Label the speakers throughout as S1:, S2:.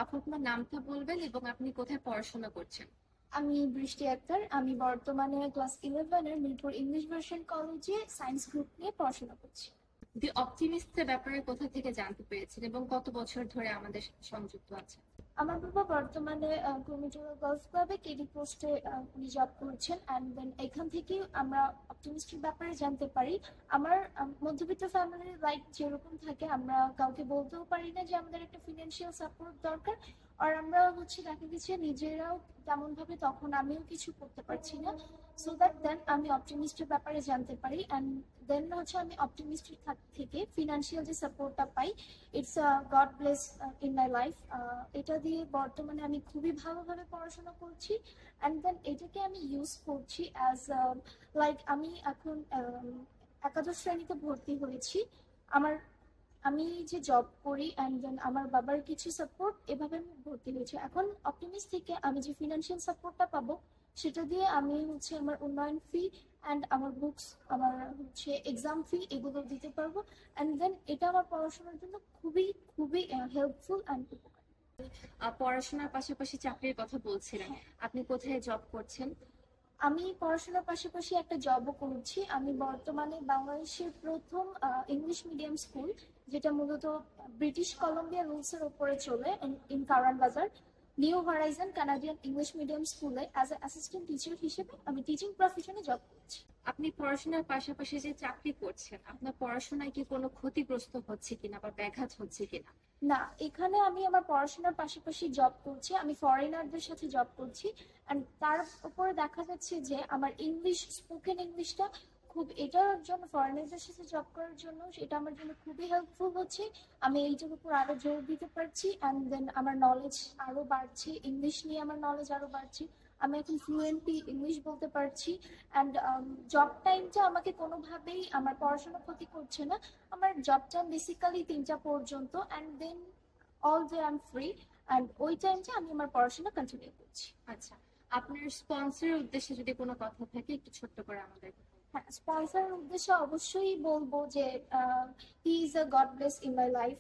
S1: আপু আপনার নামটা বলবেন এবং আপনি কোথায় পড়াশোনা করছেন?
S2: আমি বৃষ্টি আক্তার। আমি বর্তমানে ক্লাস 11 এর মিরপুর ইংলিশ ভার্সন কলেজে সায়েন্স গ্রুপ নিয়ে পড়াশোনা করছি।
S1: দি অপটিমিস্টের ব্যাপারে কোথা থেকে জানতে পেরেছেন এবং কত বছর ধরে আমাদের সাথে সংযুক্ত আছেন?
S2: আমার বাবা বর্তমানে কুর্মিটোলা গলফ ক্লাবে কেডি পোস্টে উনি জব করছেন, অ্যান্ড দেন এখান থেকে আমরা অপটিমিস্টের ব্যাপারে জানতে পারি। আমার মধ্যবিত্ত ফ্যামিলির লাইফ যেরকম থাকে, আমরা কাউকে বলতেও পারি না যে আমাদের একটা ফিনান্সিয়াল সাপোর্ট দরকার। আর আমরা দেখা গেছে নিজেরাও তেমন ভাবে তখন আমিও কিছু করতে পারছি না। সো দ্যাট দেন আমি অপটিমিস্টের ব্যাপারে জানতে পারি, অ্যান্ড দেন আমি অপটিমিস্টের থেকে ফিনান্সিয়াল যে সাপোর্টটা পাই, it's God bless in my life. এটা দিয়ে বর্তমানে আমি খুবই ভালোভাবে পড়াশোনা করছি, অ্যান্ড দেন এটাকে আমি ইউজ করছি অ্যাজ লাইক আমি এখন একাদশ শ্রেণীতে ভর্তি হয়েছি। আমার আমি যে জব করি, অ্যান্ড দেন আমার বাবার কিছু সাপোর্ট, এভাবে আমি ভর্তি হয়েছি। এখন অপটিমিস্ট থেকে আমি যে ফিনান্সিয়াল সাপোর্টটা পাবো, সেটা দিয়ে আমি আমার উন্নয়ন ফি অ্যান্ড আমার বুকস, আমার এক্সাম ফি, এগুলো দিতে পারবো। অ্যান্ড দেন এটা আমার পড়াশোনার জন্য খুবই খুবই হেল্পফুল অ্যান্ড উপকারী।
S1: পড়াশোনার পাশাপাশি চাকরির কথা বলছিলেন,
S2: হ্যাঁ,
S1: আপনি কোথায় জব করছেন?
S2: আমি পড়াশোনার পাশাপাশি একটা জবও করছি। আমি বর্তমানে বাংলাদেশের প্রথম ইংলিশ মিডিয়াম স্কুল, যেটা মূলত ব্রিটিশ কলম্বিয়া রুলস এর উপরে চলে, ইন কারওয়ান বাজার, new Horizon Canadian English medium স্কুলে অ্যাজ এ অ্যাসিস্ট্যান্ট টিচার হিসেবে আমি টিচিং প্রফেশনে জব করছি।
S1: আপনি পড়াশোনার পাশাপাশি যে চাকরি করছেন, আপনার পড়াশোনায় কি কোনো ক্ষতিগ্রস্ত হচ্ছে কিনা বা ব্যাঘাত হচ্ছে কিনা?
S2: না, এখানে আমি আমার পড়াশোনার পাশাপাশি জব করছি, আমি ফরেনারদের সাথে জব করছি। অ্যান্ড তার উপরে দেখা যাচ্ছে যে আমার ইংলিশ, স্পোকেন ইংলিশটা খুব, এটার জন্য ফরেনারদের সাথে জব করার জন্য এটা আমার জন্য খুবই হেল্পফুল হচ্ছে। আমি এইটার উপর আরো জোর দিতে পারছি, অ্যান্ড দেন আমার নলেজ আরো বাড়ছে, ইংলিশ নিয়ে আমার নলেজ আরো বাড়ছে। আমি এখন ফ্লুয়েন্টলি ইংলিশ বলতে পারছি। অ্যান্ড জব টাইমটা আমাকে কোনোভাবেই আমার পড়াশোনা ক্ষতি করছে না। আমার জব টাইম বেসিক্যালি 3টা পর্যন্ত, and then all day I am free, and ওই টাইমটা আমি আমার পড়াশোনা কন্টিনিউ করছি।
S1: আচ্ছা, আপনার স্পন্সরের উদ্দেশ্যে যদি কোনো কথা থাকে একটু ছোট্ট করে আমাদের।
S2: হ্যাঁ, স্পন্সরের উদ্দেশ্যে অবশ্যই বলবো যে he is a god bless in my life.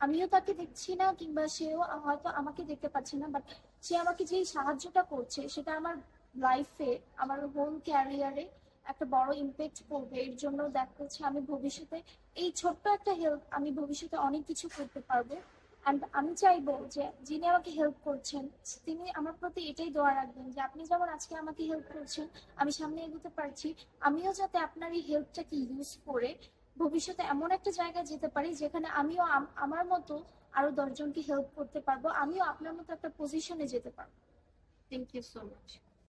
S2: আমিও তাকে দেখছি না, কিংবা সেও হয়তো আমাকে দেখতে পাচ্ছে না, বাট সে আমাকে যে সাহায্যটা করছে সেটা আমার লাইফে, আমার হোল ক্যারিয়ারে একটা বড় ইম্প্যাক্ট পড়বে। এর জন্য দেখা যাচ্ছে আমি ভবিষ্যতে এই ছোট্ট একটা হেল্প, আমি ভবিষ্যতে অনেক কিছু করতে পারবো। অ্যান্ড আমি চাইবো যে যিনি আমাকে হেল্প করছেন, তিনি আমার প্রতি এটাই দোয়া রাখবেন যে আপনি যেমন আজকে আমাকে হেল্প করছেন, আমি সামনে এগোতে পারছি, আমিও যাতে আপনার এই হেল্পটাকে ইউজ করে ভবিষ্যতে এমন একটা জায়গায় যেতে পারি যেখানে আমিও আমার মতো আরো 10 জনকে হেল্প করতে পারবো, আমিও আপনার মতো একটা পজিশনে যেতে পারবো।
S1: Thank you so much.